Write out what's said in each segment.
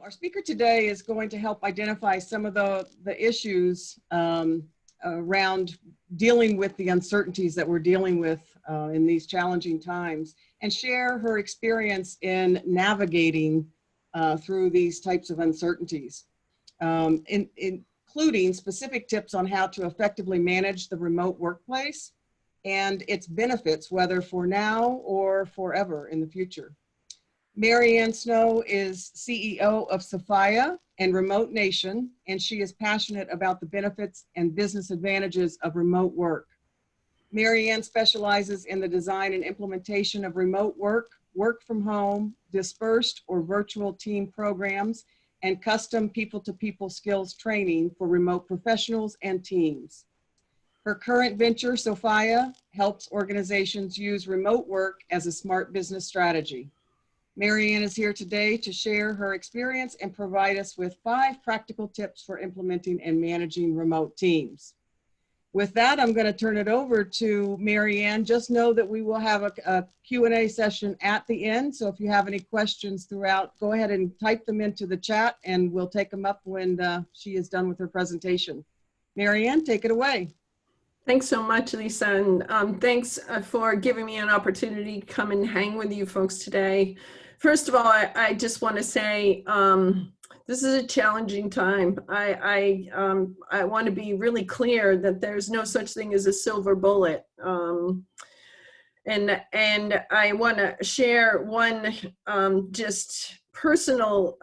Our speaker today is going to help identify some of the issues around dealing with the uncertainties that we're dealing with in these challenging times, and share her experience in navigating through these types of uncertainties, including specific tips on how to effectively manage the remote workplace and its benefits, whether for now or forever in the future. Mary Ann Snow is CEO of Sophaya and Remote Nation, and she is passionate about the benefits and business advantages of remote work. Mary Ann specializes in the design and implementation of remote work, work from home, dispersed or virtual team programs, and custom people-to-people skills training for remote professionals and teams. Her current venture, Sophaya, helps organizations use remote work as a smart business strategy. Mary Ann is here today to share her experience and provide us with 5 practical tips for implementing and managing remote teams. With that, I'm going to turn it over to Mary Ann. Just know that we will have a Q&A session at the end. So if you have any questions throughout, go ahead and type them into the chat and we'll take them up when she is done with her presentation. Mary Ann, take it away. Thanks so much, Lisa, and thanks for giving me an opportunity to come and hang with you folks today. First of all, I just want to say this is a challenging time. I want to be really clear that there's no such thing as a silver bullet. And I want to share one just personal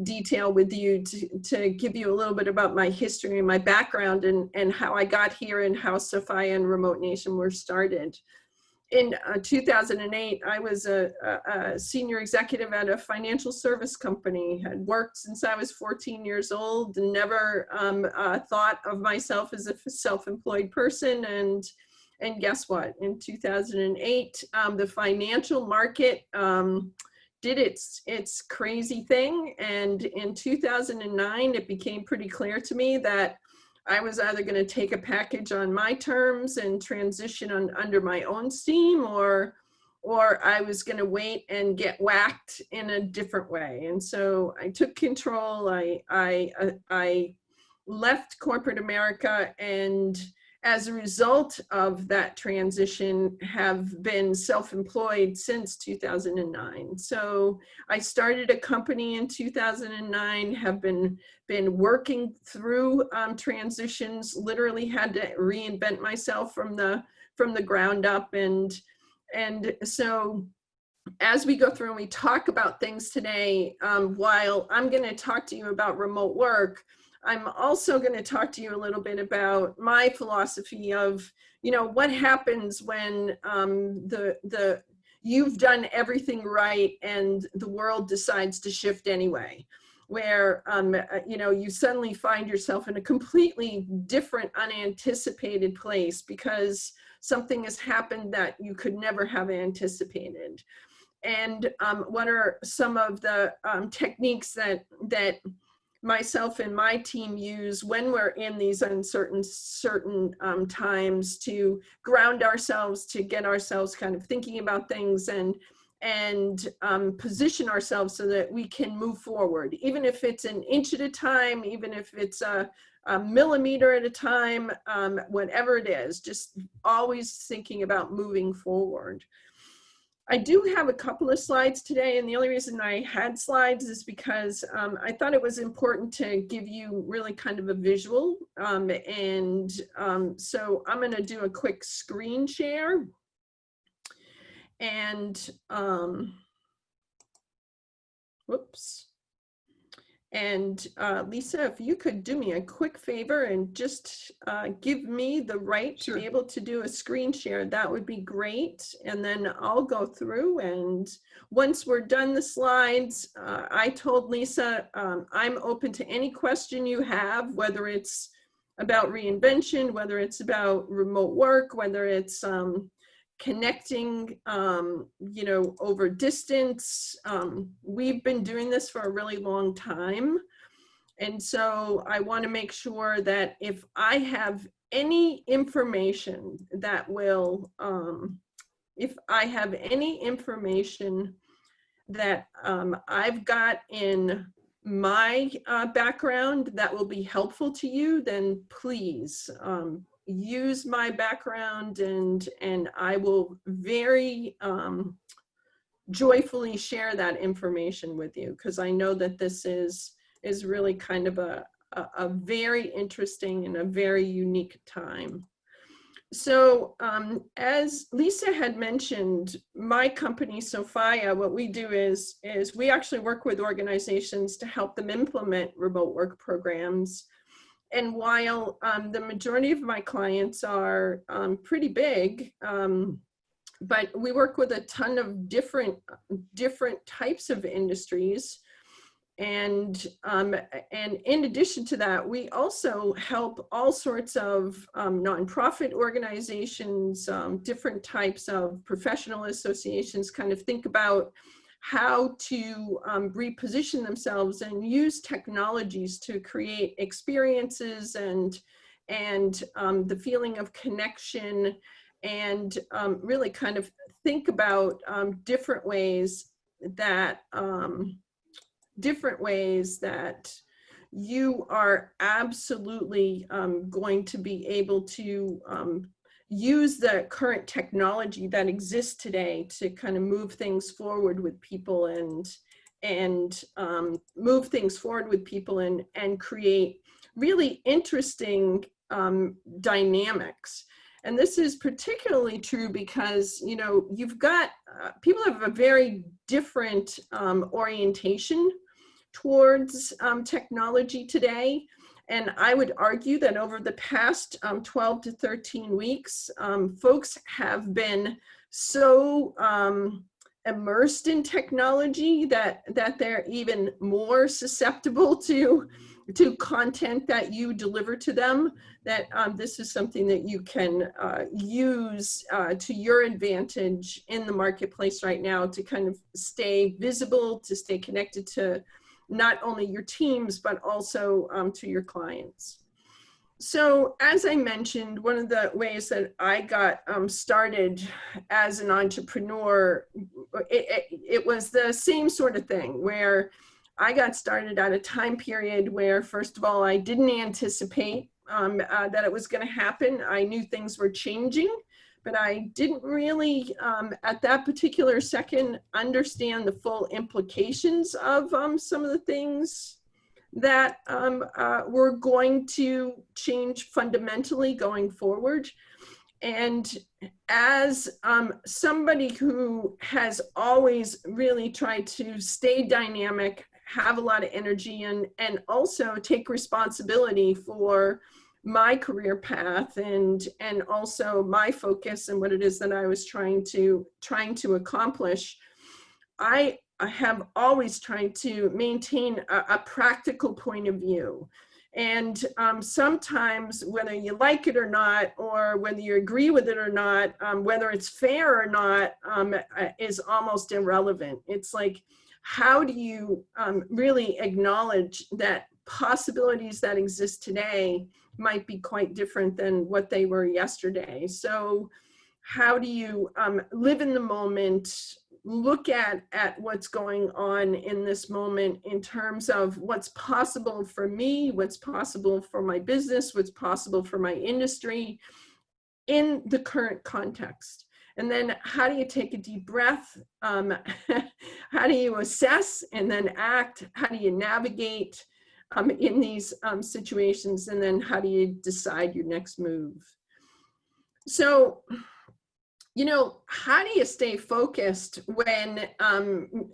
detail with you to give you a little bit about my history and my background and how I got here and how Sophia and Remote Nation were started. In 2008, I was a senior executive at a financial service company, had worked since I was 14 years old and never thought of myself as a self-employed person. And guess what? In 2008, the financial market did its crazy thing. And in 2009, it became pretty clear to me that I was either going to take a package on my terms and transition under my own steam, or I was going to wait and get whacked in a different way. And so I took control. I left corporate America, and as a result of that transition, have been self-employed since 2009. So I started a company in 2009, have been working through transitions, literally had to reinvent myself from the ground up. And so as we go through and we talk about things today, while I'm going to talk to you about remote work, I'm also going to talk to you a little bit about my philosophy of, you know, what happens when you've done everything right and the world decides to shift anyway, where, you know, you suddenly find yourself in a completely different, unanticipated place because something has happened that you could never have anticipated. And what are some of the techniques that myself and my team use when we're in these uncertain times to ground ourselves, to get ourselves kind of thinking about things and position ourselves so that we can move forward, even if it's an inch at a time, even if it's a millimeter at a time, whatever it is, just always thinking about moving forward. I do have a couple of slides today, and the only reason I had slides is because I thought it was important to give you really kind of a visual. So I'm going to do a quick screen share. And whoops. And Lisa, if you could do me a quick favor and just give me the right to be able to do a screen share, that would be great. And then I'll go through, and once we're done the slides, I told Lisa, I'm open to any question you have, whether it's about reinvention, whether it's about remote work, whether it's connecting, you know, over distance. We've been doing this for a really long time. And so I want to make sure that if I have any information that will, if I have any information that I've got in my background that will be helpful to you, then please use my background, and I will very joyfully share that information with you, because I know that this is really kind of a very interesting and a very unique time. So as Lisa had mentioned, my company, Sophaya, what we do is we actually work with organizations to help them implement remote work programs. And while the majority of my clients are pretty big, but we work with a ton of different types of industries. And in addition to that, we also help all sorts of nonprofit organizations, different types of professional associations kind of think about how to reposition themselves and use technologies to create experiences and the feeling of connection, and really kind of think about different ways that you are absolutely going to be able to use the current technology that exists today to kind of move things forward with people and create really interesting dynamics. And this is particularly true because, you know, you've got people have a very different orientation towards technology today. And I would argue that over the past 12 to 13 weeks, folks have been so immersed in technology that they're even more susceptible to content that you deliver to them, that this is something that you can use to your advantage in the marketplace right now to kind of stay visible, to stay connected to not only your teams, but also to your clients. So as I mentioned, one of the ways that I got started as an entrepreneur, it was the same sort of thing, where I got started at a time period where, first of all, I didn't anticipate that it was going to happen. I knew things were changing, but I didn't really, at that particular second, understand the full implications of some of the things that were going to change fundamentally going forward. And as somebody who has always really tried to stay dynamic, have a lot of energy, and also take responsibility for my career path and also my focus and what it is that I was trying to accomplish, I have always tried to maintain a practical point of view. And sometimes, whether you like it or not, or whether you agree with it or not, whether it's fair or not, is almost irrelevant. It's like, how do you really acknowledge that possibilities that exist today might be quite different than what they were yesterday? So how do you live in the moment, look at what's going on in this moment in terms of what's possible for me, what's possible for my business, what's possible for my industry in the current context? And then how do you take a deep breath? How do you assess and then act? How do you navigate in these situations? And then how do you decide your next move? So, you know, how do you stay focused when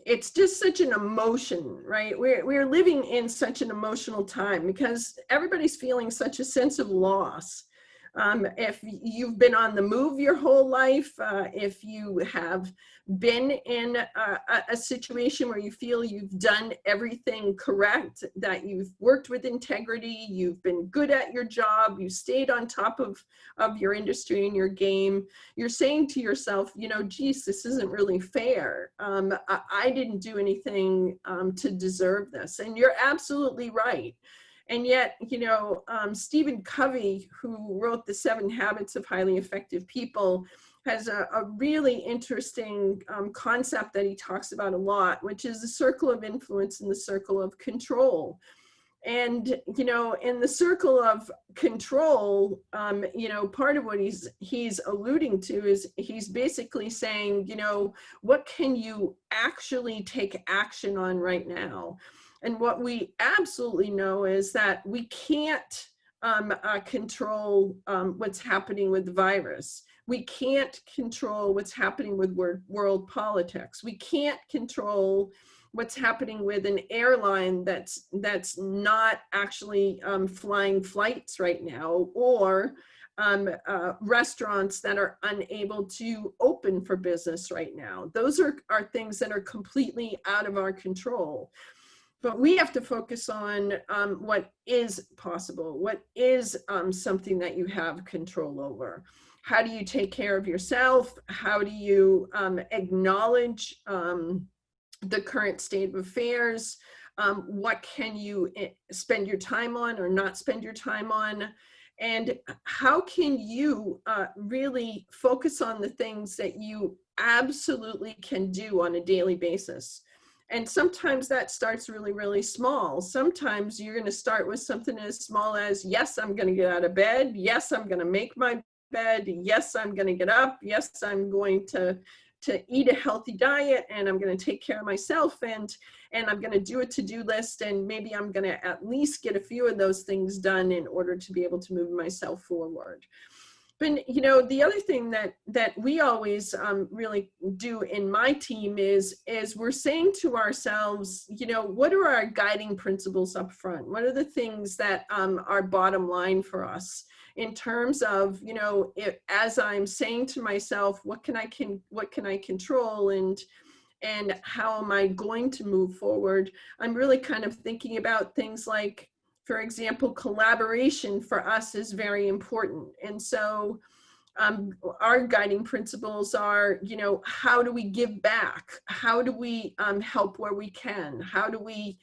it's just such an emotion, right? We're living in such an emotional time because everybody's feeling such a sense of loss. If you've been on the move your whole life, if you have been in a situation where you feel you've done everything correct, that you've worked with integrity, you've been good at your job, you stayed on top of your industry and your game, you're saying to yourself, you know, geez, this isn't really fair. I didn't do anything to deserve this. And you're absolutely right. And yet, you know, Stephen Covey, who wrote The 7 Habits of Highly Effective People, has a really interesting concept that he talks about a lot, which is the circle of influence and the circle of control. And, you know, in the circle of control, you know, part of what he's alluding to is he's basically saying, you know, what can you actually take action on right now? And what we absolutely know is that we can't control what's happening with the virus. We can't control what's happening with world politics. We can't control what's happening with an airline that's not actually flying flights right now, or restaurants that are unable to open for business right now. Those are things that are completely out of our control. But we have to focus on what is possible, what is something that you have control over. How do you take care of yourself? How do you acknowledge the current state of affairs? What can you spend your time on or not spend your time on? And how can you really focus on the things that you absolutely can do on a daily basis? And sometimes that starts really, really small. Sometimes you're going to start with something as small as, yes, I'm going to get out of bed. Yes, I'm going to make my bed. Yes, I'm going to get up. Yes, I'm going to eat a healthy diet, and I'm going to take care of myself, and I'm going to do a to-do list, and maybe I'm going to at least get a few of those things done in order to be able to move myself forward. But, you know, the other thing that we always really do in my team is we're saying to ourselves, you know, what are our guiding principles up front? What are the things that are bottom line for us in terms of, you know, as I'm saying to myself, what can I control, and how am I going to move forward? I'm really kind of thinking about things like, for example, collaboration for us is very important. And so our guiding principles are, you know, how do we give back? How do we help where we can? How do we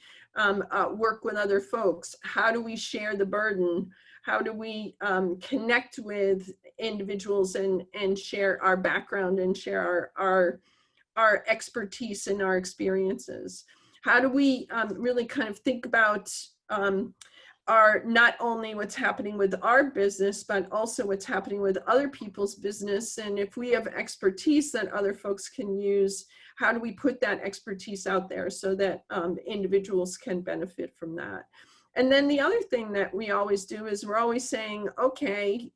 work with other folks? How do we share the burden? How do we connect with individuals and share our background and share our expertise and our experiences? How do we really kind of think about not only what's happening with our business, but also what's happening with other people's business? And if we have expertise that other folks can use, how do we put that expertise out there so that individuals can benefit from that? And then the other thing that we always do is we're always saying, okay,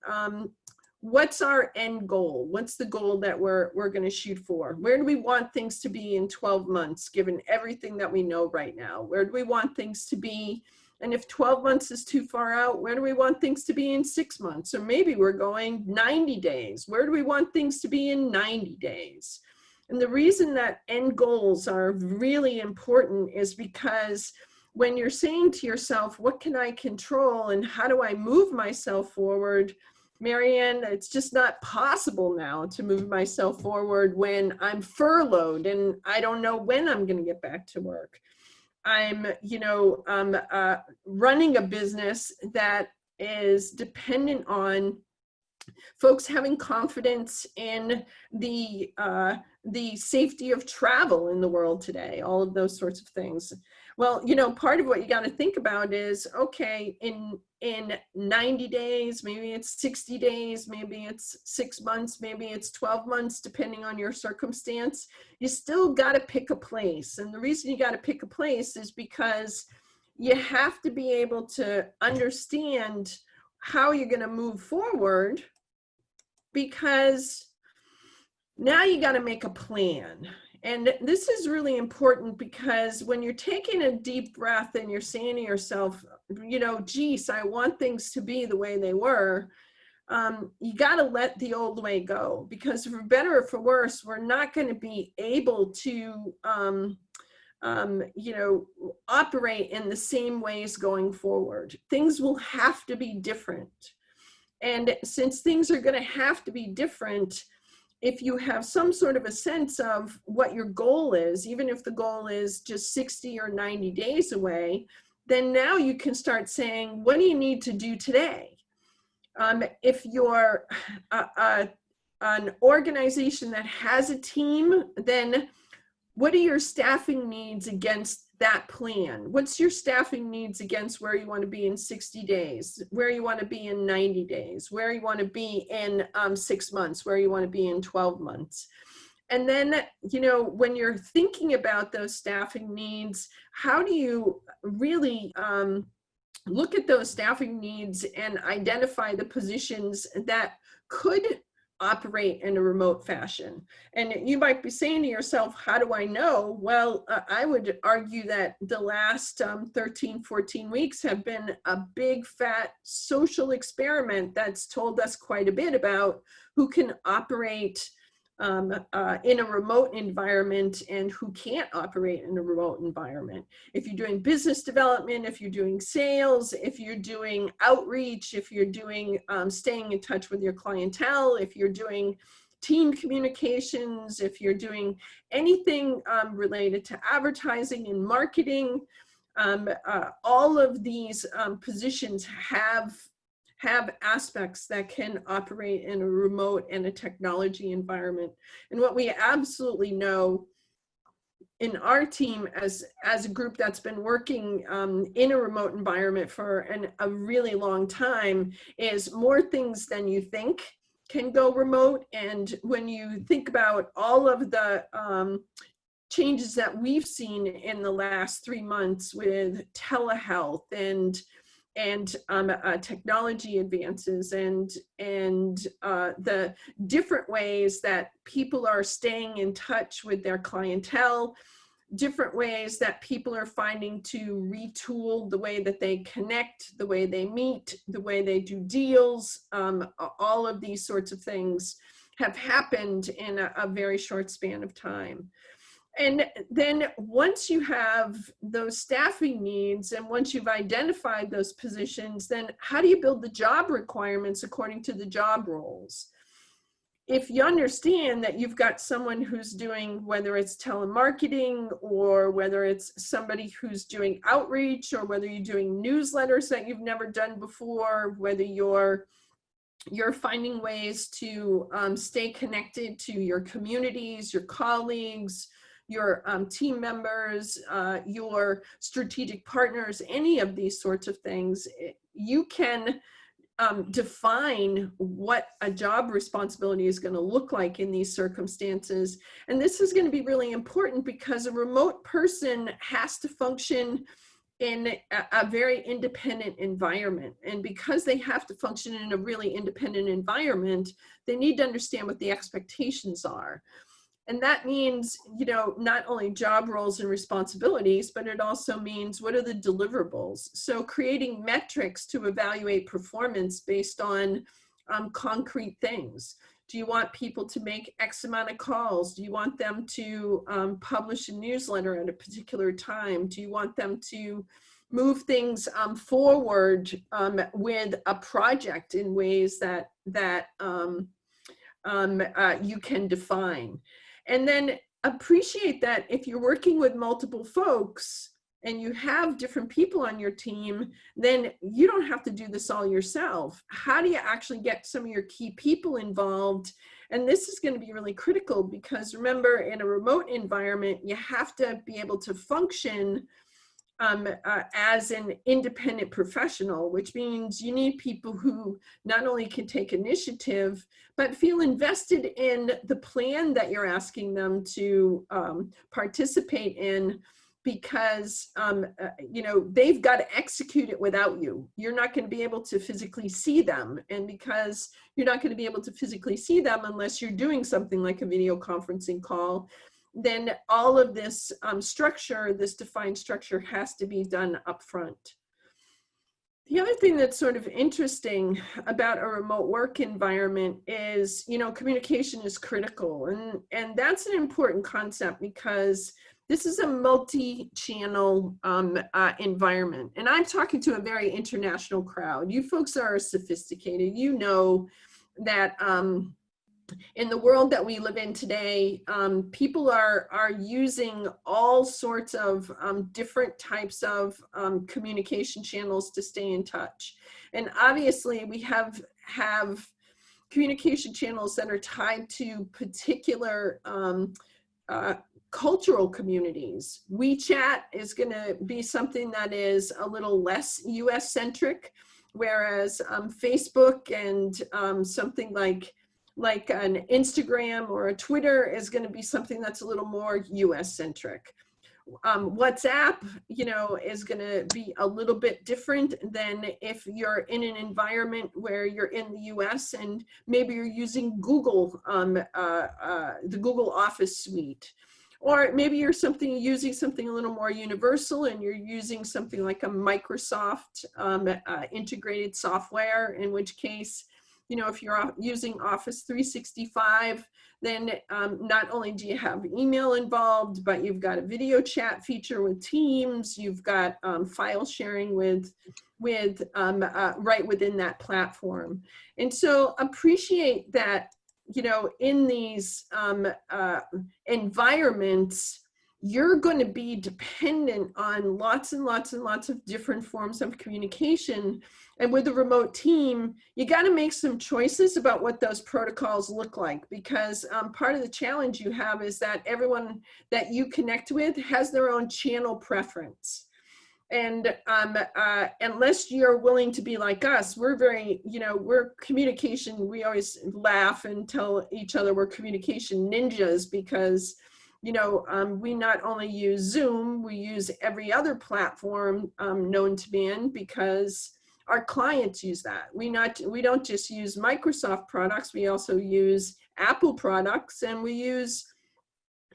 what's our end goal? What's the goal that we're going to shoot for? Where do we want things to be in 12 months, given everything that we know right now? Where do we want things to be? And if 12 months is too far out, where do we want things to be in 6 months? Or maybe we're going 90 days. Where do we want things to be in 90 days? And the reason that end goals are really important is because when you're saying to yourself, what can I control and how do I move myself forward? Marianne, it's just not possible now to move myself forward when I'm furloughed and I don't know when I'm going to get back to work. I'm, you know, running a business that is dependent on folks having confidence in the safety of travel in the world today, all of those sorts of things. Well, you know, part of what you got to think about is, okay, in 90 days, maybe it's 60 days, maybe it's 6 months, maybe it's 12 months, depending on your circumstance, you still got to pick a place. And the reason you got to pick a place is because you have to be able to understand how you're going to move forward, because now you got to make a plan. And this is really important because when you're taking a deep breath and you're saying to yourself, you know, geez, I want things to be the way they were, you got to let the old way go, because for better or for worse, we're not going to be able to, you know, operate in the same ways going forward. Things will have to be different. And since things are going to have to be different, if you have some sort of a sense of what your goal is, even if the goal is just 60 or 90 days away, then now you can start saying, what do you need to do today? If you're an organization that has a team, then what are your staffing needs against that plan? What's your staffing needs against where you want to be in 60 days, where you want to be in 90 days, where you want to be in 6 months, where you want to be in 12 months? And then, you know, when you're thinking about those staffing needs, how do you really look at those staffing needs and identify the positions that could operate in a remote fashion? And you might be saying to yourself, how do I know? Well, I would argue that the last 13, 14 weeks have been a big fat social experiment that's told us quite a bit about who can operate in a remote environment and who can't operate in a remote environment. If you're doing business development, if you're doing sales, if you're doing outreach, if you're doing staying in touch with your clientele, if you're doing team communications, if you're doing anything related to advertising and marketing, all of these positions have aspects that can operate in a remote and a technology environment. And what we absolutely know in our team as a group that's been working in a remote environment for a really long time is more things than you think can go remote. And when you think about all of the changes that we've seen in the last 3 months with telehealth and technology advances and the different ways that people are staying in touch with their clientele, different ways that people are finding to retool the way that they connect, the way they meet, the way they do deals, all of these sorts of things have happened in a very short span of time. And then once you have those staffing needs and once you've identified those positions, then how do you build the job requirements according to the job roles? If you understand that you've got someone who's doing, whether it's telemarketing or whether it's somebody who's doing outreach or whether you're doing newsletters that you've never done before, whether you're finding ways to stay connected to your communities, your colleagues, your team members, your strategic partners, any of these sorts of things, you can define what a job responsibility is going to look like in these circumstances. And this is going to be really important because a remote person has to function in a very independent environment. And because they have to function in a really independent environment, they need to understand what the expectations are. And that means, you know, not only job roles and responsibilities, but it also means what are the deliverables? So creating metrics to evaluate performance based on concrete things. Do you want people to make X amount of calls? Do you want them to publish a newsletter at a particular time? Do you want them to move things forward with a project in ways that you can define? And then appreciate that if you're working with multiple folks and you have different people on your team, then you don't have to do this all yourself. How do you actually get some of your key people involved? And this is going to be really critical because remember, in a remote environment, you have to be able to function as an independent professional, which means you need people who not only can take initiative, but feel invested in the plan that you're asking them to participate in, because you know, they've got to execute it without you. You're not going to be able to physically see them. And because you're not going to be able to physically see them unless you're doing something like a video conferencing call, then all of this structure, this defined structure, has to be done up front. The other thing that's sort of interesting about a remote work environment is, you know, communication is critical. And that's an important concept because this is a multi-channel environment. And I'm talking to a very international crowd. You folks are sophisticated. You know that in the world that we live in today, people are using all sorts of different types of communication channels to stay in touch. And obviously we have communication channels that are tied to particular cultural communities. WeChat is going to be something that is a little less US centric, whereas Facebook and something like an Instagram or a Twitter is going to be something that's a little more US centric. WhatsApp, is going to be a little bit different than if you're in an environment where you're in the US and maybe you're using Google, the Google Office suite. Or maybe you're using something a little more universal and you're using something like a Microsoft integrated software, in which case, if you're using Office 365, then not only do you have email involved, but you've got a video chat feature with Teams, you've got file sharing with right within that platform. And so appreciate that, in these environments, you're going to be dependent on lots and lots and lots of different forms of communication. And with a remote team, you got to make some choices about what those protocols look like, because part of the challenge you have is that everyone that you connect with has their own channel preference. And unless you're willing to be like us, we're very, we're communication. We always laugh and tell each other we're communication ninjas, because we not only use Zoom, we use every other platform known to man, because our clients use that. We don't just use Microsoft products, we also use Apple products, and we use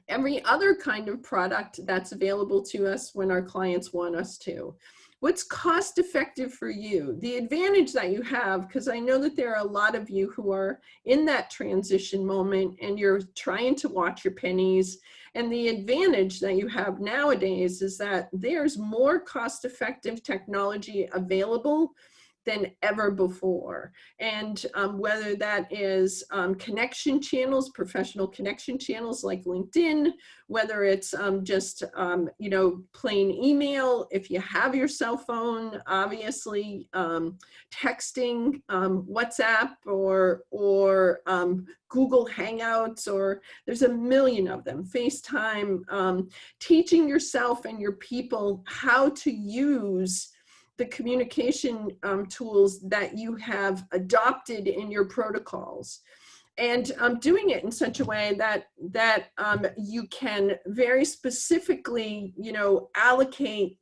every other kind of product that's available to us when our clients want us to. What's cost effective for you? The advantage that you have, because I know that there are a lot of you who are in that transition moment and you're trying to watch your pennies. And the advantage that you have nowadays is that there's more cost effective technology available than ever before. And whether that is connection channels, professional connection channels like LinkedIn, whether it's just, plain email, if you have your cell phone, obviously texting, WhatsApp, or Google Hangouts, or there's a million of them, FaceTime, teaching yourself and your people how to use the communication tools that you have adopted in your protocols, and doing it in such a way that you can very specifically, allocate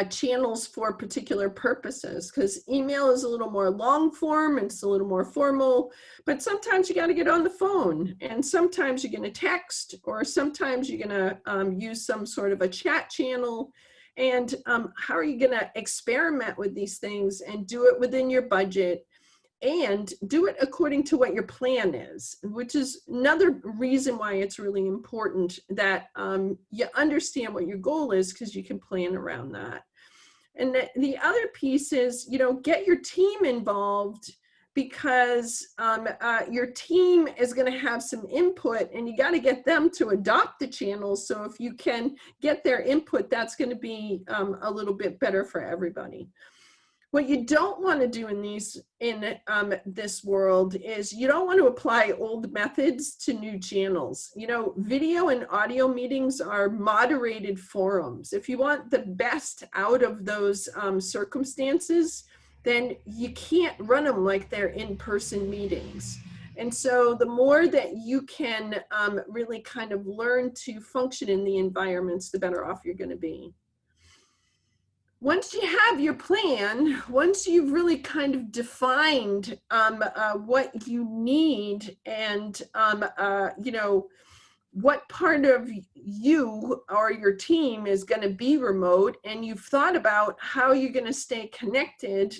channels for particular purposes, because email is a little more long form, it's a little more formal, but sometimes you got to get on the phone, and sometimes you're going to text, or sometimes you're going to use some sort of a chat channel. And how are you going to experiment with these things and do it within your budget, and do it according to what your plan is, which is another reason why it's really important that you understand what your goal is, because you can plan around that. And the other piece is, get your team involved, because your team is going to have some input, and you got to get them to adopt the channels. So if you can get their input, that's going to be a little bit better for everybody. What you don't want to do in this world is you don't want to apply old methods to new channels. Video and audio meetings are moderated forums. If you want the best out of those circumstances, then you can't run them like they're in-person meetings. And so the more that you can really kind of learn to function in the environments, the better off you're going to be. Once you have your plan, once you've really kind of defined what you need, and what part of you or your team is going to be remote, and you've thought about how you're going to stay connected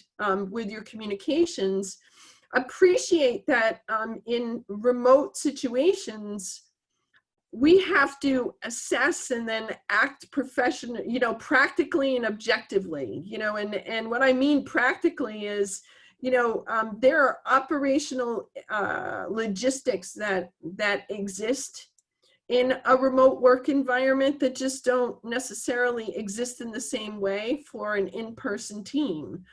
with your communications, appreciate that in remote situations, we have to assess and then act professionally, practically and objectively, and what I mean practically is, there are operational logistics that exist in a remote work environment that just don't necessarily exist in the same way for an in-person team.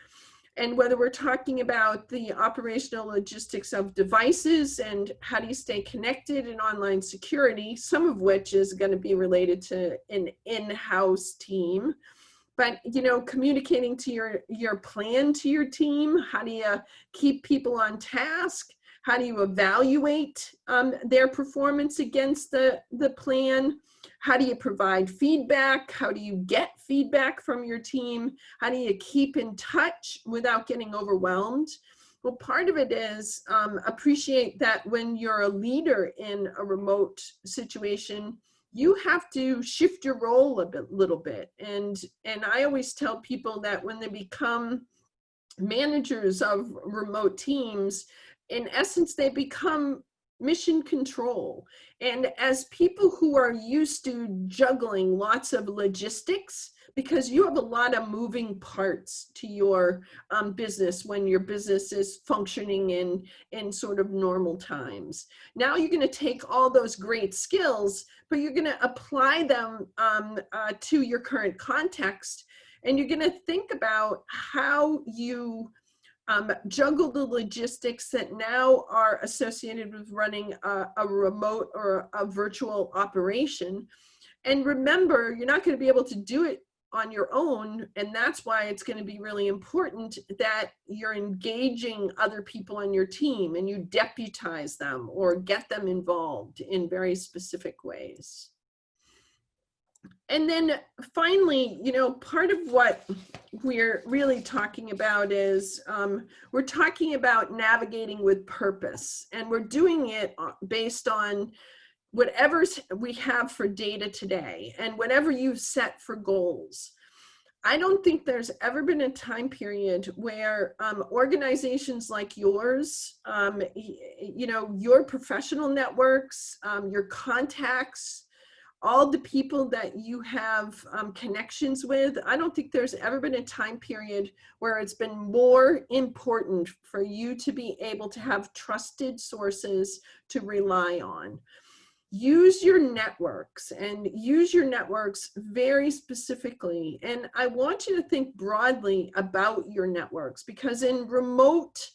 And whether we're talking about the operational logistics of devices and how do you stay connected in online security, some of which is going to be related to an in-house team. But, you know, communicating to your plan to your team, how do you keep people on task? How do you evaluate their performance against the plan? How do you provide feedback? How do you get feedback from your team? How do you keep in touch without getting overwhelmed? Well, part of it is appreciate that when you're a leader in a remote situation, you have to shift your role a little bit. And I always tell people that when they become managers of remote teams, in essence, they become mission control. And as people who are used to juggling lots of logistics, because you have a lot of moving parts to your business when your business is functioning in sort of normal times. Now you're going to take all those great skills, but you're going to apply them to your current context. And you're going to think about how you juggle the logistics that now are associated with running a remote or a virtual operation. And remember, you're not going to be able to do it on your own. And that's why it's going to be really important that you're engaging other people on your team and you deputize them or get them involved in very specific ways. And then finally, you know, part of what we're really talking about is we're talking about navigating with purpose, and we're doing it based on whatever we have for data today and whatever you've set for goals. I don't think there's ever been a time period where organizations like yours, you know, your professional networks, your contacts, all the people that you have connections with, I don't think there's ever been a time period where it's been more important for you to be able to have trusted sources to rely on. Use your networks and use your networks very specifically. And I want you to think broadly about your networks, because in remote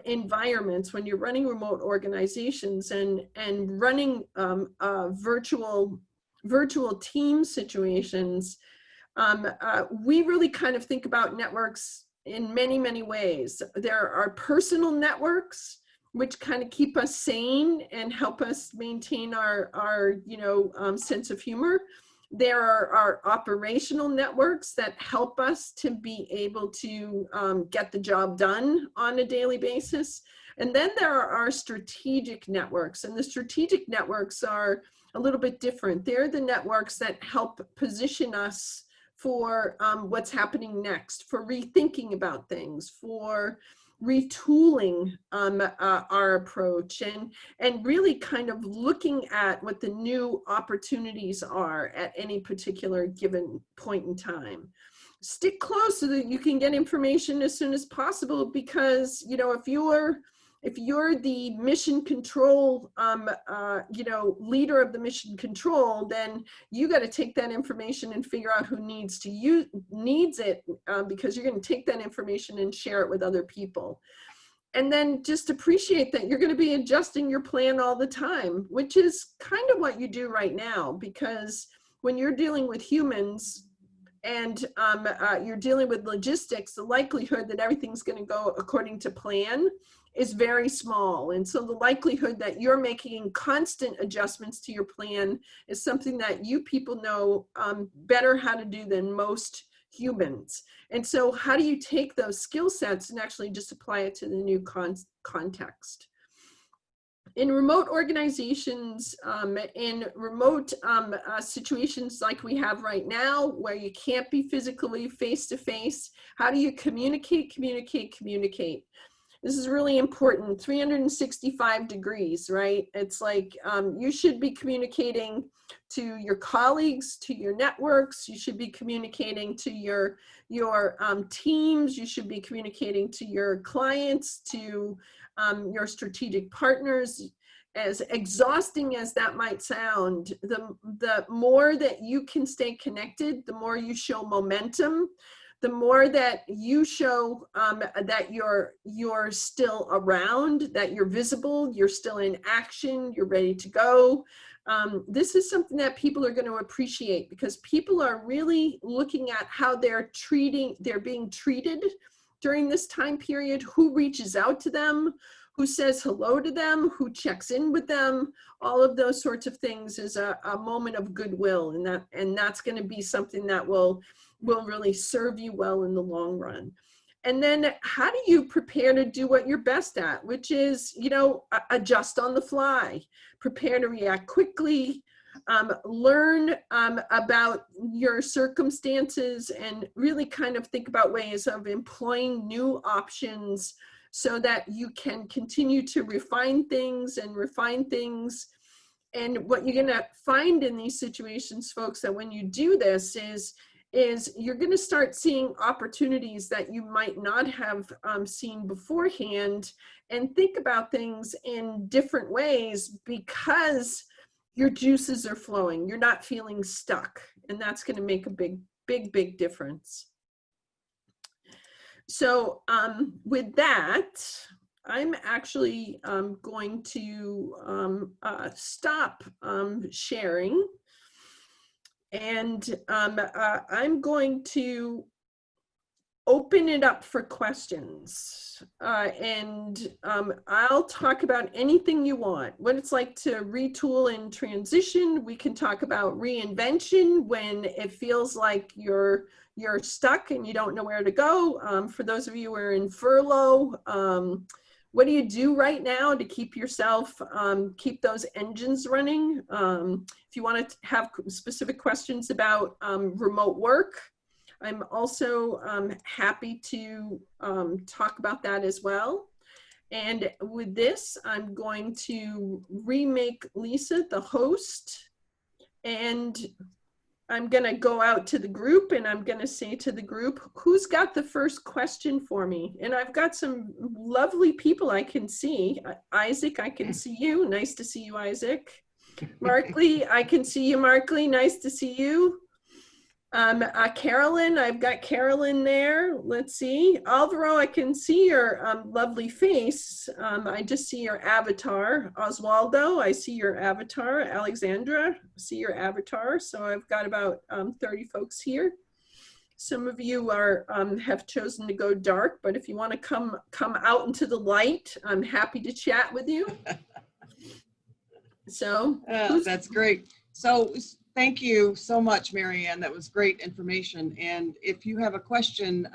environments, when you're running remote organizations and running virtual team situations, we really kind of think about networks in many, many ways. There are personal networks, which kind of keep us sane and help us maintain our sense of humor. There are our operational networks that help us to be able to get the job done on a daily basis. And then there are our strategic networks, and the strategic networks are a little bit different. They're the networks that help position us for what's happening next, for rethinking about things, for retooling our approach, and really kind of looking at what the new opportunities are at any particular given point in time. Stick close so that you can get information as soon as possible, because, you know, if you're the mission control, leader of the mission control, then you got to take that information and figure out who needs it, because you're going to take that information and share it with other people. And then just appreciate that you're going to be adjusting your plan all the time, which is kind of what you do right now, because when you're dealing with humans and you're dealing with logistics, the likelihood that everything's going to go according to plan is very small. And so the likelihood that you're making constant adjustments to your plan is something that you people know better how to do than most humans. And so how do you take those skill sets and actually just apply it to the new context? In remote organizations, in remote situations like we have right now, where you can't be physically face-to-face, how do you communicate? This is really important. 365 degrees, right? It's like you should be communicating to your colleagues, to your networks. You should be communicating to your teams. You should be communicating to your clients, to your strategic partners. As exhausting as that might sound, the more that you can stay connected, the more you show momentum, the more that you show that you're still around, that you're visible, you're still in action, you're ready to go. This is something that people are going to appreciate, because people are really looking at how they're being treated during this time period, who reaches out to them, who says hello to them, who checks in with them. All of those sorts of things is a moment of goodwill, and that's going to be something that will really serve you well in the long run. And then how do you prepare to do what you're best at, which is, adjust on the fly, prepare to react quickly, learn about your circumstances, and really kind of think about ways of employing new options so that you can continue to refine things. And what you're going to find in these situations, folks, that when you do this is you're going to start seeing opportunities that you might not have seen beforehand, and think about things in different ways because your juices are flowing. You're not feeling stuck, and that's going to make a big difference. So with that, I'm actually going to stop sharing, and I'm going to open it up for questions, and I'll talk about anything you want. What it's like to retool and transition. We can talk about reinvention when it feels like you're stuck and you don't know where to go. For those of you who are in furlough, what do you do right now to keep yourself, keep those engines running? If you want to have specific questions about remote work, I'm also happy to talk about that as well. And with this, I'm going to remake Lisa the host, and I'm going to go out to the group, and I'm going to say to the group, who's got the first question for me? And I've got some lovely people I can see. Isaac, I can see you. Nice to see you, Isaac. Markley, I can see you, Markley. Nice to see you. Carolyn, I've got Carolyn there. Let's see. Alvaro, I can see your lovely face. I just see your avatar. Oswaldo, I see your avatar. Alexandra, I see your avatar. So I've got about 30 folks here. Some of you are have chosen to go dark, but if you want to come out into the light, I'm happy to chat with you. So that's great. So thank you so much, Marianne. That was great information. And if you have a question,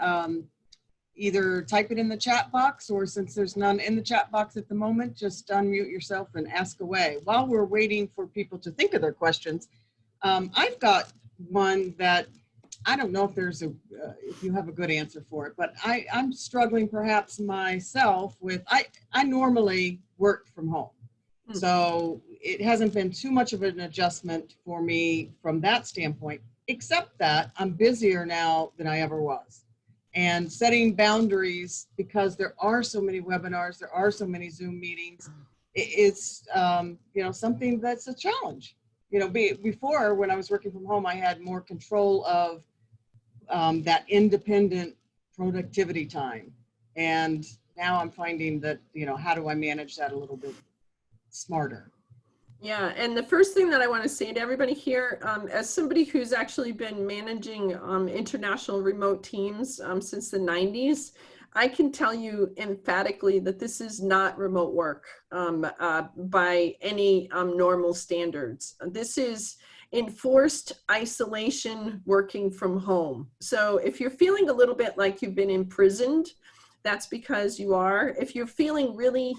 either type it in the chat box, or since there's none in the chat box at the moment, just unmute yourself and ask away. While we're waiting for people to think of their questions, I've got one that I don't know if there's if you have a good answer for it, but I'm struggling perhaps myself with, I normally work from home. So it hasn't been too much of an adjustment for me from that standpoint, except that I'm busier now than I ever was. And setting boundaries, because there are so many webinars, there are so many Zoom meetings, it's something that's a challenge. Before, when I was working from home, I had more control of that independent productivity time. And now I'm finding that, how do I manage that a little bit smarter? Yeah, and the first thing that I want to say to everybody here, as somebody who's actually been managing international remote teams since the 90s, I can tell you emphatically that this is not remote work by any normal standards. This is enforced isolation working from home. So if you're feeling a little bit like you've been imprisoned, that's because you are. If you're feeling really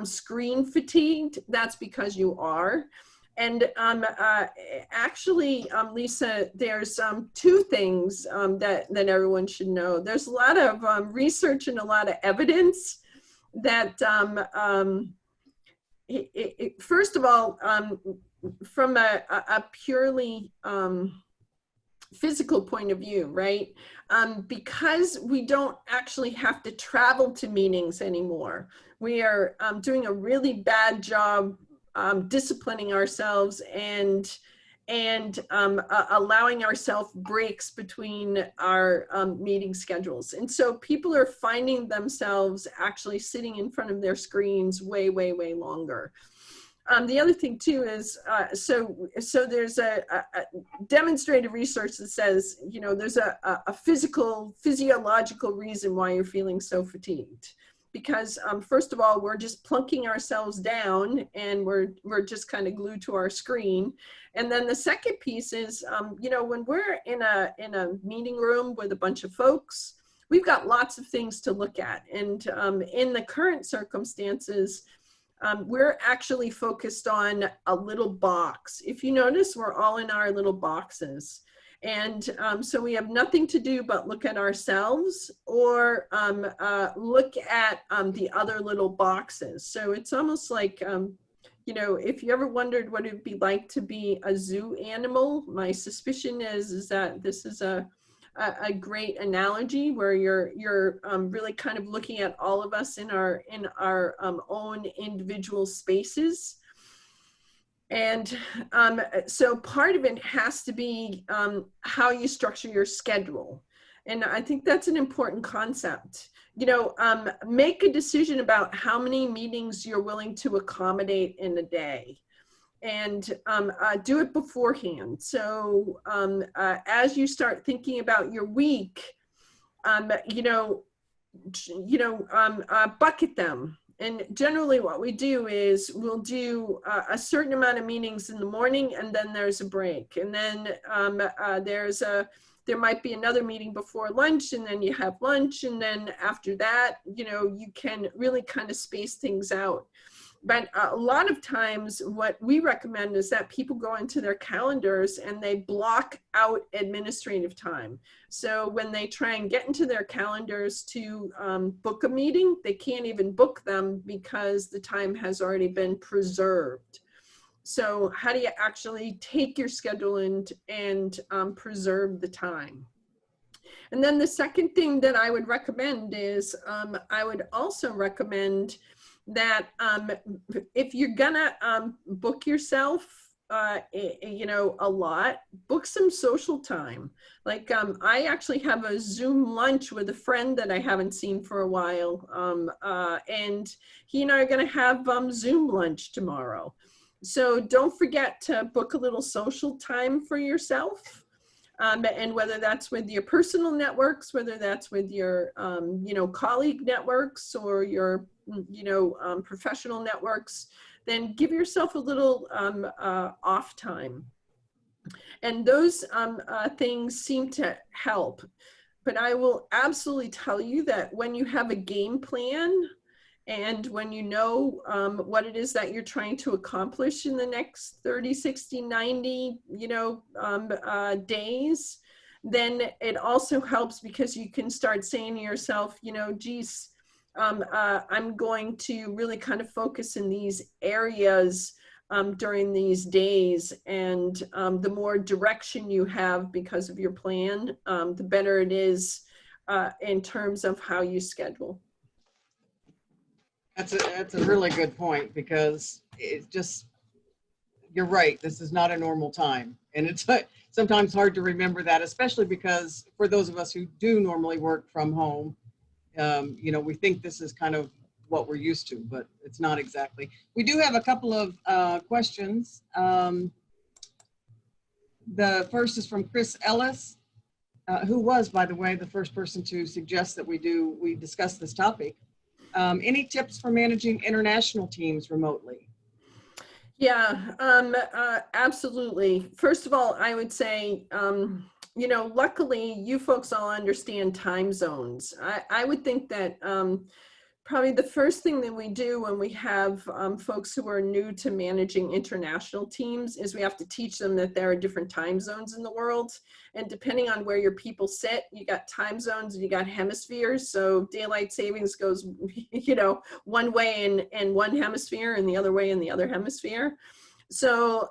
screen fatigued, that's because you are. And actually, Lisa, there's two things that everyone should know. There's a lot of research and a lot of evidence that, first of all, from a purely physical point of view, right? Because we don't actually have to travel to meetings anymore. We are doing a really bad job disciplining ourselves and and allowing ourselves breaks between our meeting schedules. And so people are finding themselves actually sitting in front of their screens way, way, way longer. The other thing too is, so there's a demonstrated research that says, you know, there's a physiological reason why you're feeling so fatigued. Because first of all, we're just plunking ourselves down and we're just kind of glued to our screen. And then the second piece is, you know, when we're in a meeting room with a bunch of folks, we've got lots of things to look at. And in the current circumstances, we're actually focused on a little box. If you notice, we're all in our little boxes. And so we have nothing to do but look at ourselves or look at the other little boxes. So it's almost like, you know, if you ever wondered what it would be like to be a zoo animal, my suspicion is that this is a great analogy where you're really kind of looking at all of us in our own individual spaces. And so part of it has to be how you structure your schedule. And I think that's an important concept. You know, make a decision about how many meetings you're willing to accommodate in a day. And do it beforehand. So as you start thinking about your week, bucket them. And generally what we do is we'll do a certain amount of meetings in the morning, and then there's a break. And then there might be another meeting before lunch, and then you have lunch. And then after that, you know, you can really kind of space things out. But a lot of times what we recommend is that people go into their calendars and they block out administrative time. So when they try and get into their calendars to book a meeting, they can't even book them because the time has already been preserved. So how do you actually take your schedule and preserve the time? And then the second thing that I would recommend is I would also recommend that if you're gonna book yourself, you know, a lot, book some social time. Like I actually have a Zoom lunch with a friend that I haven't seen for a while, and he and I are gonna have Zoom lunch tomorrow. So don't forget to book a little social time for yourself. And whether that's with your personal networks, whether that's with your, you know, colleague networks or your, you know, professional networks, then give yourself a little off time. And those things seem to help. But I will absolutely tell you that when you have a game plan, and when you know what it is that you're trying to accomplish in the next 30, 60, 90, you know, days, then it also helps because you can start saying to yourself, you know, geez, I'm going to really kind of focus in these areas during these days. And the more direction you have because of your plan, the better it is in terms of how you schedule. That's a really good point, because it's just, you're right, this is not a normal time. And it's sometimes hard to remember that, especially because for those of us who do normally work from home, you know, we think this is kind of what we're used to, but it's not exactly. We do have a couple of questions. The first is from Chris Ellis, who was, by the way, the first person to suggest that we discuss this topic. Any tips for managing international teams remotely? Yeah, absolutely. First of all, I would say, you know, luckily you folks all understand time zones. I would think that probably the first thing that we do when we have folks who are new to managing international teams is we have to teach them that there are different time zones in the world. And depending on where your people sit, you got time zones and you got hemispheres. So daylight savings goes, you know, one way in one hemisphere and the other way in the other hemisphere. So,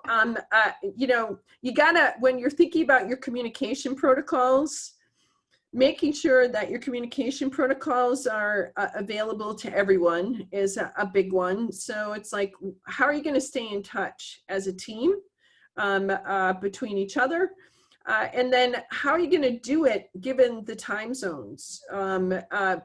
you know, you gotta, when you're thinking about your communication protocols, making sure that your communication protocols are available to everyone is a big one. So it's like, how are you going to stay in touch as a team? between each other. And then how are you going to do it given the time zones?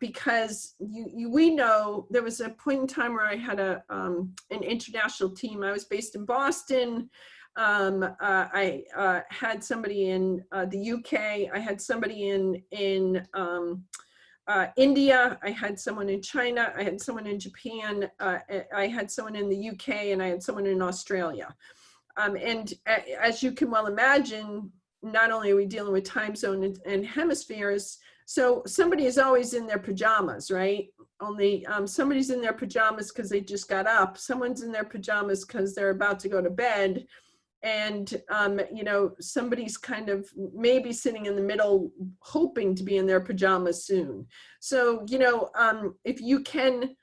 Because we know there was a point in time where I had an international team. I was based in Boston. I had somebody in the UK. I had somebody in India. I had someone in China. I had someone in Japan. I had someone in the UK, and I had someone in Australia. And as you can well imagine, not only are we dealing with time zone and hemispheres, so somebody is always in their pajamas, right? Only somebody's in their pajamas because they just got up. Someone's in their pajamas because they're about to go to bed. And, you know, somebody's kind of maybe sitting in the middle, hoping to be in their pajamas soon. So, you know, if you can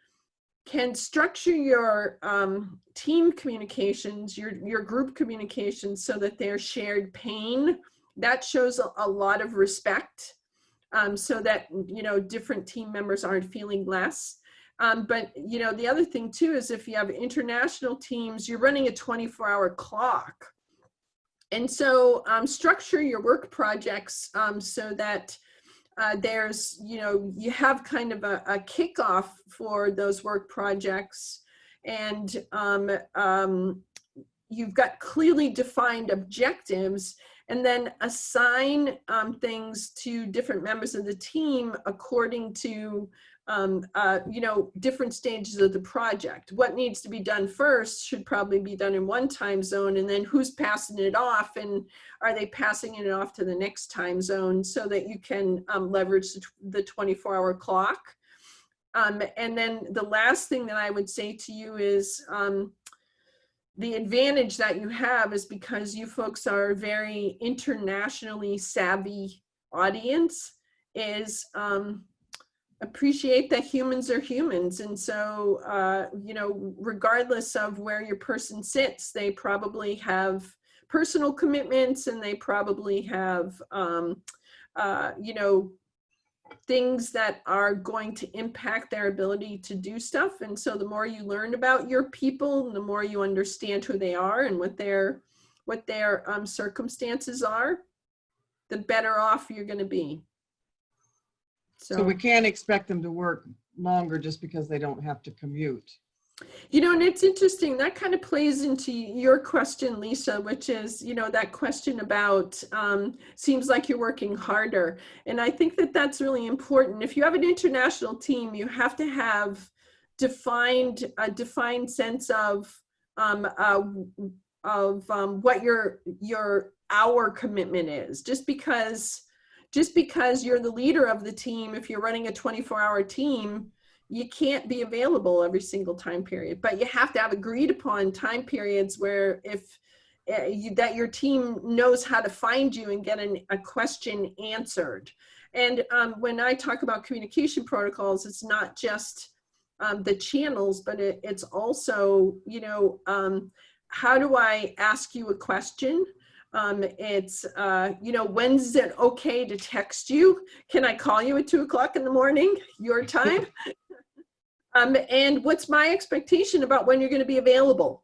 structure your team communications, your group communications, so that they're shared pain, that shows a lot of respect, so that, you know, different team members aren't feeling less. But, you know, the other thing too is if you have international teams, you're running a 24-hour clock. And so structure your work projects so that there's, you know, you have kind of a kickoff for those work projects, and you've got clearly defined objectives, and then assign things to different members of the team according to, you know, different stages of the project. What needs to be done first should probably be done in one time zone, and then who's passing it off, and are they passing it off to the next time zone, so that you can leverage the 24-hour clock. And then the last thing that I would say to you is, the advantage that you have is because you folks are a very internationally savvy audience, is appreciate that humans are humans. And so, you know, regardless of where your person sits, they probably have personal commitments, and they probably have, you know, things that are going to impact their ability to do stuff. And so the more you learn about your people, the more you understand who they are and what their circumstances are, the better off you're going to be. So we can't expect them to work longer just because they don't have to commute. You know, and it's interesting, that kind of plays into your question, Lisa, which is, you know, that question about seems like you're working harder. And I think that that's really important. If you have an international team, you have to have a defined sense of what your hour commitment is. Just because you're the leader of the team, if you're running a 24-hour team, you can't be available every single time period, but you have to have agreed upon time periods where if that your team knows how to find you and get a question answered. And when I talk about communication protocols, it's not just the channels, but it's also, you know, how do I ask you a question? It's, you know, when's it okay to text you? Can I call you at 2 o'clock in the morning, your time? And what's my expectation about when you're going to be available?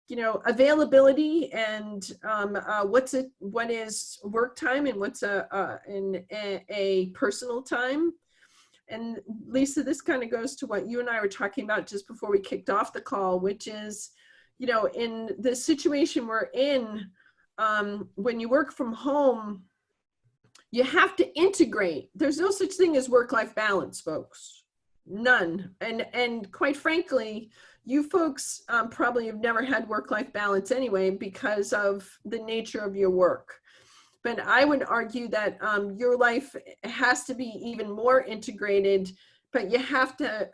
You know, availability, and what is work time, and what's a personal time. And Lisa, this kind of goes to what you and I were talking about just before we kicked off the call, which is, you know, in the situation we're in, when you work from home, you have to integrate. There's no such thing as work-life balance, folks. None. And quite frankly, you folks probably have never had work-life balance anyway because of the nature of your work. But I would argue that your life has to be even more integrated, but you have to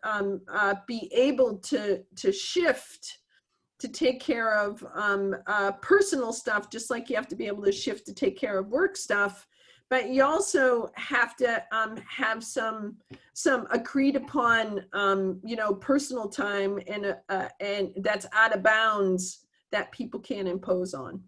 be able to shift to take care of personal stuff, just like you have to be able to shift to take care of work stuff. But you also have to have some agreed upon, you know, personal time and that's out of bounds that people can't impose on.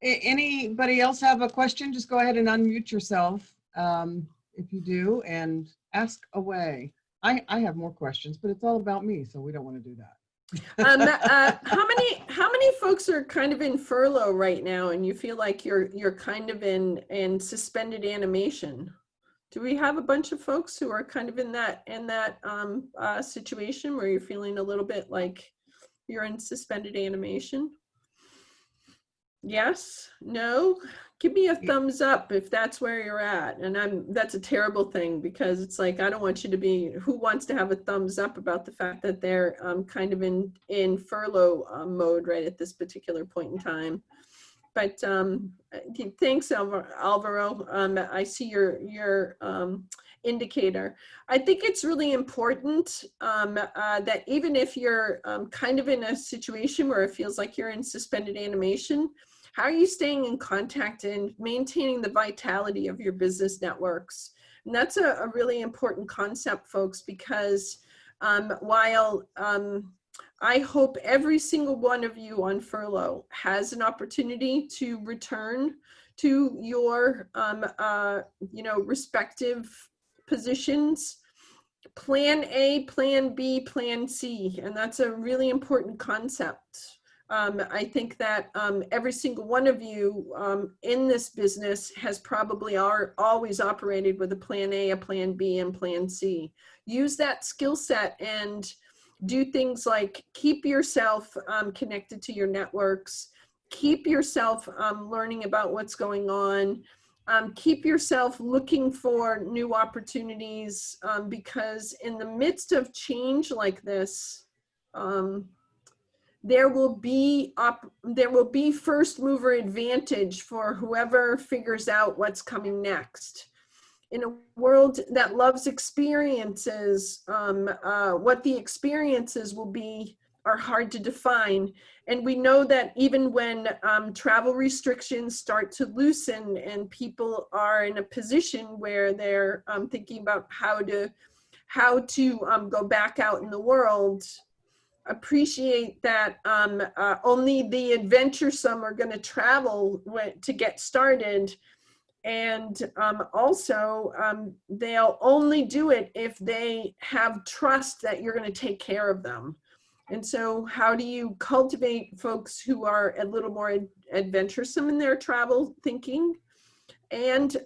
Anybody else have a question? Just go ahead and unmute yourself if you do, and ask away. I have more questions, but it's all about me, so we don't want to do that. How many folks are kind of in furlough right now, and you feel like you're kind of in suspended animation? Do we have a bunch of folks who are kind of in that situation where you're feeling a little bit like you're in suspended animation? Yes? No? Give me a thumbs up if that's where you're at. And that's a terrible thing, because it's like, I don't want you to be, who wants to have a thumbs up about the fact that they're kind of in furlough mode right at this particular point in time. But thanks, Alvaro. I see your indicator. I think it's really important that even if you're kind of in a situation where it feels like you're in suspended animation, how are you staying in contact and maintaining the vitality of your business networks? And that's a really important concept, folks, because while I hope every single one of you on furlough has an opportunity to return to your, respective positions. Plan A, Plan B, Plan C, and that's a really important concept. I think that every single one of you in this business has probably always operated with a Plan A, a Plan B, and Plan C. Use that skill set and do things like keep yourself connected to your networks, keep yourself learning about what's going on, keep yourself looking for new opportunities, because in the midst of change like this, there will be first mover advantage for whoever figures out what's coming next. In a world that loves experiences, what the experiences will be are hard to define. And we know that even when travel restrictions start to loosen and people are in a position where they're thinking about how to go back out in the world, appreciate that only the adventuresome are going to travel to get started. And also, they'll only do it if they have trust that you're going to take care of them. And so how do you cultivate folks who are a little more adventuresome in their travel thinking? And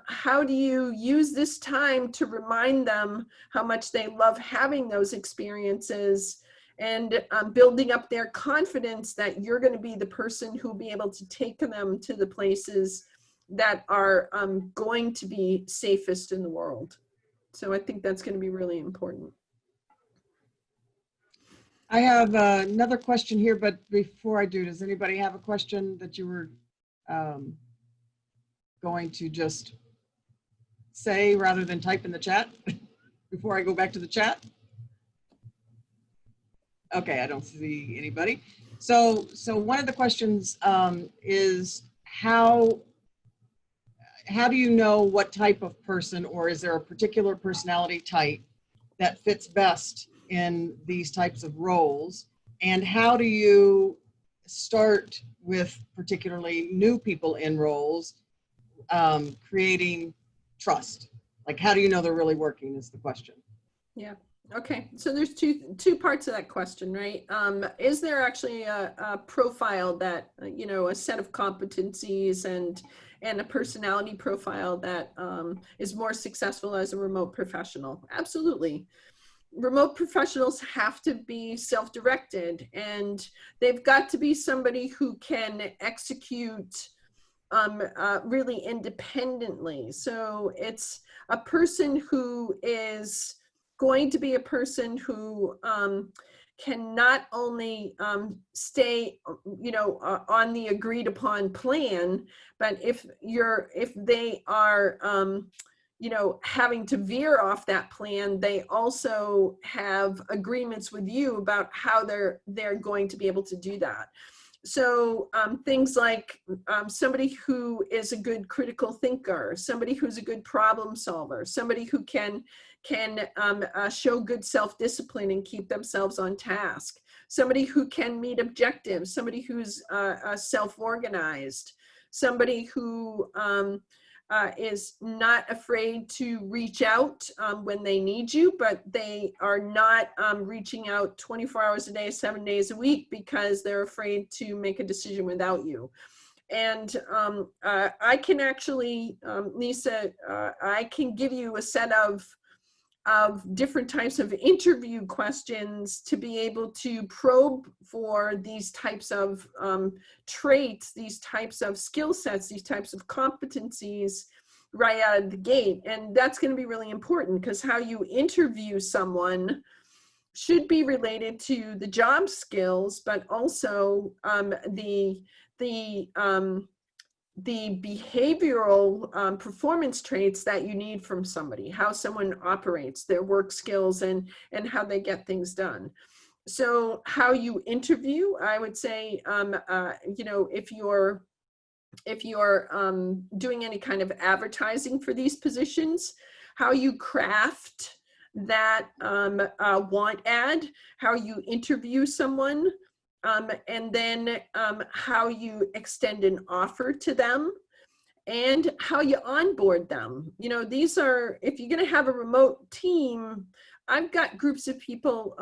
how do you use this time to remind them how much they love having those experiences, and building up their confidence that you're going to be the person who will be able to take them to the places that are going to be safest in the world. So I think that's going to be really important. I have another question here, but before I do, does anybody have a question that you were going to just say rather than type in the chat before I go back to the chat? Okay, I don't see anybody. So one of the questions is how do you know what type of person, or is there a particular personality type that fits best in these types of roles? And how do you start with particularly new people in roles, creating trust? Like, how do you know they're really working is the question. Yeah. Okay. So there's two parts of that question, right? Is there actually a profile that, a set of competencies and a personality profile that is more successful as a remote professional? Absolutely. Remote professionals have to be self-directed, and they've got to be somebody who can execute really independently. So it's a person who is going to be a person who can not only stay, on the agreed upon plan, but if they are, having to veer off that plan, they also have agreements with you about how they're going to be able to do that. So things like somebody who is a good critical thinker, somebody who's a good problem solver, somebody who can show good self-discipline and keep themselves on task, somebody who can meet objectives, somebody who's self-organized, somebody who is not afraid to reach out when they need you, but they are not reaching out 24 hours a day, 7 days a week, because they're afraid to make a decision without you. And I can actually, Lisa, I can give you a set of different types of interview questions to be able to probe for these types of traits, these types of skill sets, these types of competencies right out of the gate. And that's going to be really important, because how you interview someone should be related to the job skills, but also the behavioral performance traits that you need from somebody, how someone operates, their work skills, and how they get things done. So how you interview, I would say, you know, if you're doing any kind of advertising for these positions, how you craft that want ad, how you interview someone, and then how you extend an offer to them, and how you onboard them. You know, these are, if you're going to have a remote team, I've got groups of people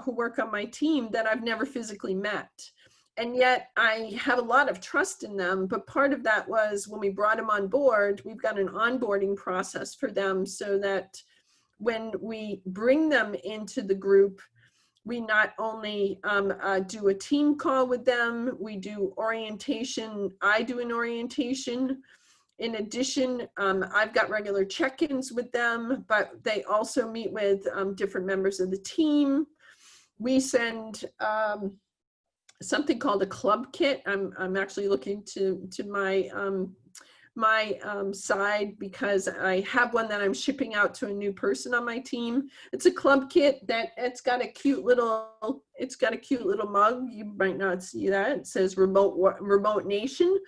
who work on my team that I've never physically met. And yet I have a lot of trust in them. But part of that was when we brought them on board, we've got an onboarding process for them, so that when we bring them into the group, we not only do a team call with them, we do orientation. I do an orientation. In addition, I've got regular check-ins with them, but they also meet with different members of the team. We send something called a club kit. I'm actually looking to my side, because I have one that I'm shipping out to a new person on my team. It's a club kit that it's got a cute little mug. You might not see that. It says remote nation.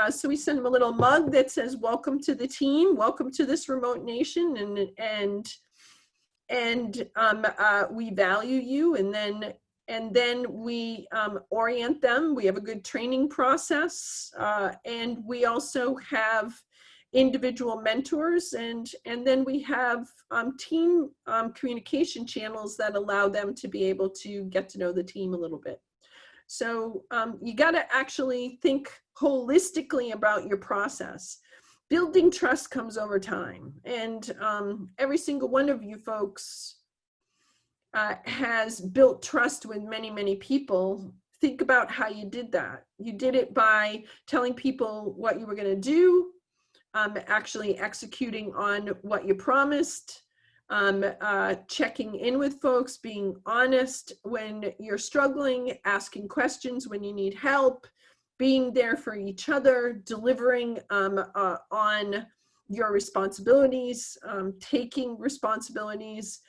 So we send them a little mug that says, welcome to the team, welcome to this remote nation, and we value you. And then we orient them. We have a good training process, and we also have individual mentors, and then we have team communication channels that allow them to be able to get to know the team a little bit. So you got to actually think holistically about your process. Building trust comes over time, and every single one of you folks has built trust with many, many people. Think about how you did that. You did it by telling people what you were going to do, actually executing on what you promised, checking in with folks, being honest when you're struggling, asking questions when you need help, being there for each other, delivering on your responsibilities, taking responsibilities.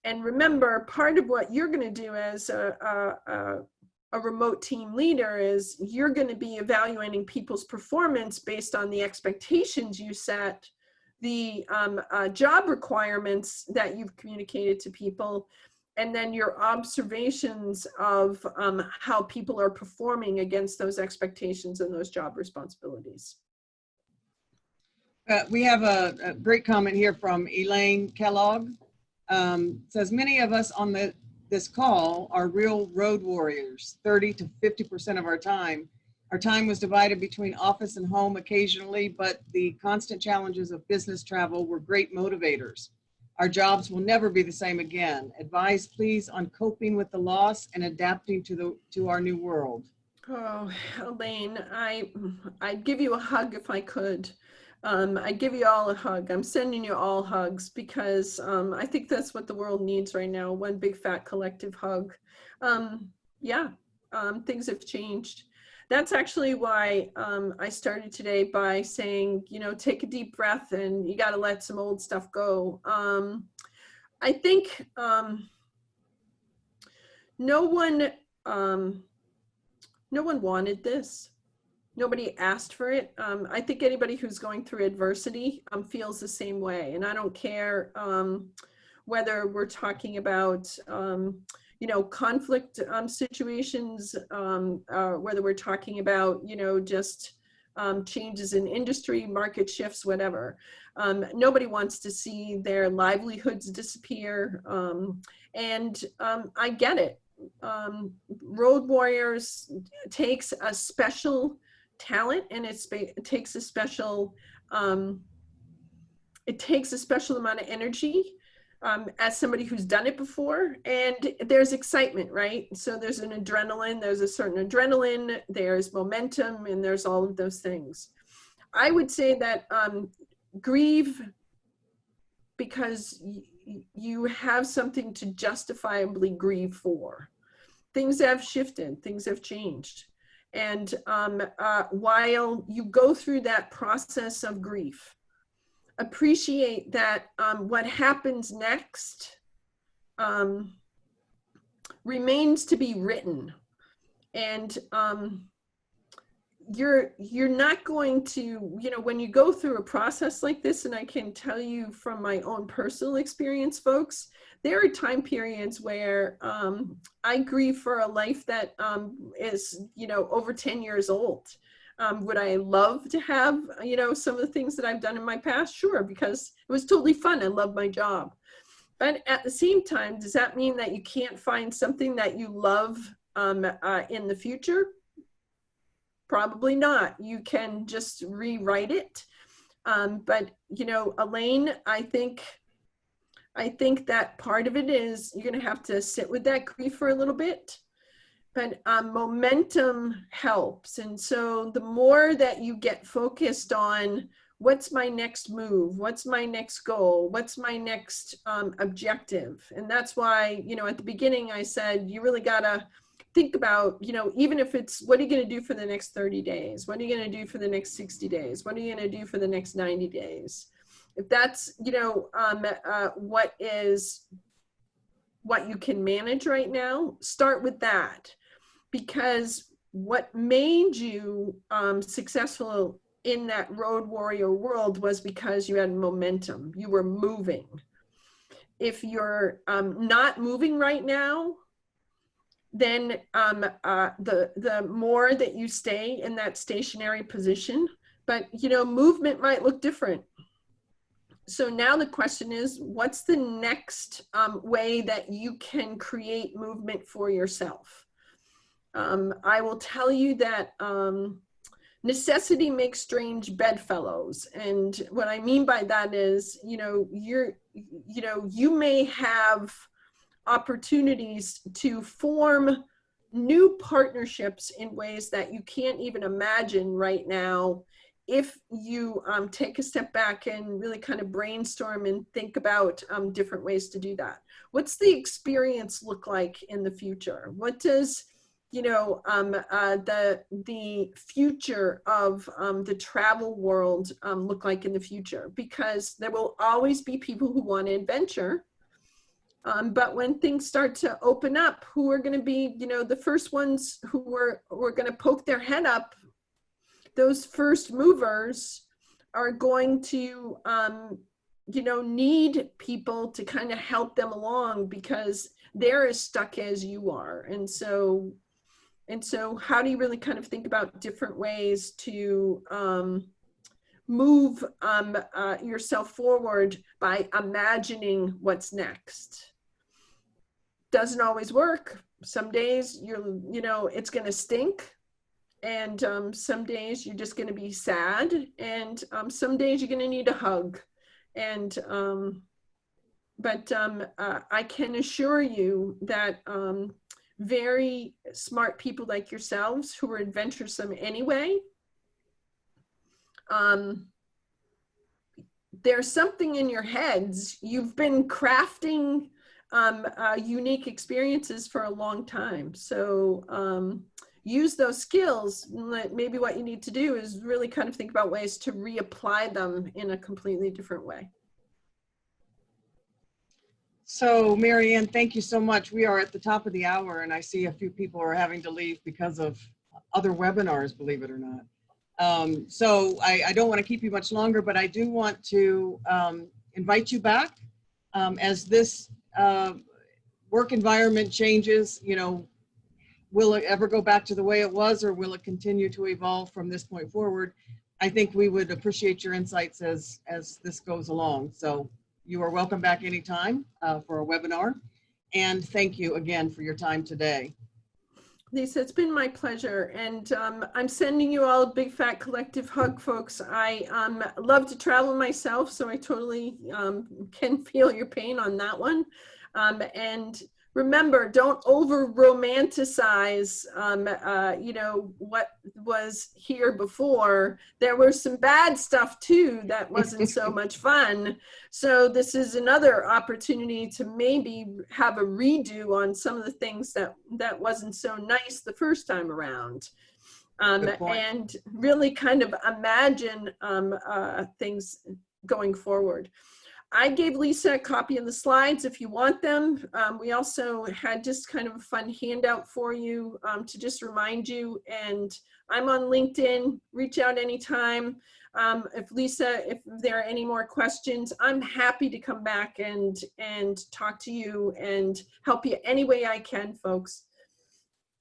And remember, part of what you're going to do as a remote team leader is you're going to be evaluating people's performance based on the expectations you set, the job requirements that you've communicated to people, and then your observations of how people are performing against those expectations and those job responsibilities. We have a great comment here from Elaine Kellogg. Says many of us on this call are real road warriors. 30 to 50% of our time was divided between office and home occasionally, but the constant challenges of business travel were great motivators. Our jobs will never be the same again. Advise please on coping with the loss and adapting to our new world. Oh, Elaine, I'd give you a hug if I could. I give you all a hug. I'm sending you all hugs, because I think that's what the world needs right now. One big fat collective hug. Things have changed. That's actually why I started today by saying, you know, take a deep breath, and you got to let some old stuff go. I think no one wanted this. Nobody asked for it. I think anybody who's going through adversity feels the same way. And I don't care whether we're talking about, you know, conflict situations, whether we're talking about, you know, just changes in industry, market shifts, whatever. Nobody wants to see their livelihoods disappear. I get it. Road Warriors takes a special talent, and it takes a special amount of energy as somebody who's done it before. And there's excitement, right? So there's a certain adrenaline, there's momentum, and there's all of those things. I would say that grieve because you have something to justifiably grieve for. Things have shifted, things have changed. And while you go through that process of grief, appreciate that what happens next remains to be written. And you're not going to, when you go through a process like this, and I can tell you from my own personal experience, folks, there are time periods where I grieve for a life that is, over 10 years old. Would I love to have, some of the things that I've done in my past? Sure, because it was totally fun. I love my job. But at the same time, does that mean that you can't find something that you love in the future? Probably not. You can just rewrite it. But, Elaine, I think that part of it is you're going to have to sit with that grief for a little bit. But momentum helps. And so the more that you get focused on what's my next move, what's my next goal, what's my next objective. And that's why, at the beginning I said, you really got to think about, even if it's, what are you going to do for the next 30 days? What are you going to do for the next 60 days? What are you going to do for the next 90 days? If that's, what you can manage right now, start with that. Because what made you successful in that road warrior world was because you had momentum. You were moving. If you're not moving right now, then the more that you stay in that stationary position, but movement might look different. So now the question is, what's the next way that you can create movement for yourself? I will tell you that necessity makes strange bedfellows. And what I mean by that is, you may have opportunities to form new partnerships in ways that you can't even imagine right now if you take a step back and really kind of brainstorm and think about different ways to do that. What's the experience look like in the future? What does the future of the travel world look like in the future? Because there will always be people who want to adventure. But when things start to open up, who are going to be, the first ones who are going to poke their head up? Those first movers are going to, need people to kind of help them along because they're as stuck as you are. And so how do you really kind of think about different ways to move yourself forward by imagining what's next? Doesn't always work. Some days it's going to stink. And some days you're just going to be sad. And some days you're going to need a hug. And, I can assure you that very smart people like yourselves who are adventuresome anyway, there's something in your heads. You've been crafting unique experiences for a long time. So use those skills. Maybe what you need to do is really kind of think about ways to reapply them in a completely different way. So, Mary Ann, thank you so much. We are at the top of the hour, and I see a few people are having to leave because of other webinars, believe it or not. So I don't want to keep you much longer, but I do want to invite you back as this work environment changes. will it ever go back to the way it was, or will it continue to evolve from this point forward? I think we would appreciate your insights as this goes along. So you are welcome back anytime for a webinar. And thank you again for your time today. Lisa, it's been my pleasure, and I'm sending you all a big fat collective hug, folks. I love to travel myself, so I totally can feel your pain on that one. And remember, don't over romanticize, you know, what was here before. There was some bad stuff too that wasn't so much fun. So this is another opportunity to maybe have a redo on some of the things that wasn't so nice the first time around. And really kind of imagine things going forward. I gave Lisa a copy of the slides if you want them. We also had just kind of a fun handout for you to just remind you. And I'm on LinkedIn, reach out anytime. If there are any more questions, I'm happy to come back and talk to you and help you any way I can, folks.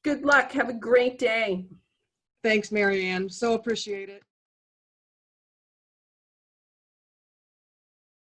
Good luck, have a great day. Thanks, Mary Ann, so appreciate it.